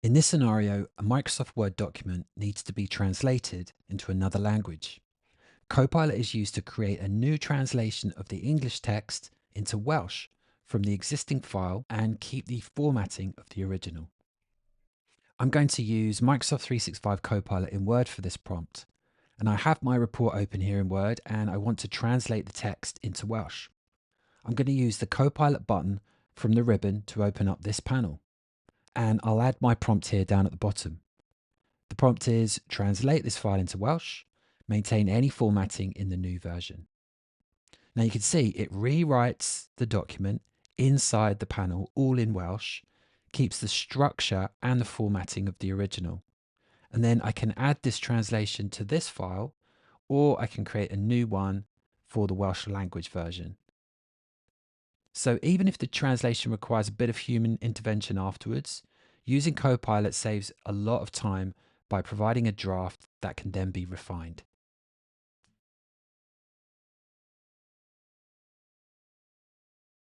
In this scenario, a Microsoft Word document needs to be translated into another language. Copilot is used to create a new translation of the English text into Welsh from the existing file and keep the formatting of the original. I'm going to use Microsoft 365 Copilot in Word for this prompt. And I have my report open here in Word and I want to translate the text into Welsh. I'm going to use the Copilot button from the ribbon to open up this panel. And I'll add my prompt here down at the bottom. The prompt is translate this file into Welsh, maintain any formatting in the new version. Now you can see it rewrites the document inside the panel all in Welsh, keeps the structure and the formatting of the original. And then I can add this translation to this file, or I can create a new one for the Welsh language version. So even if the translation requires a bit of human intervention afterwards, using Copilot saves a lot of time by providing a draft that can then be refined.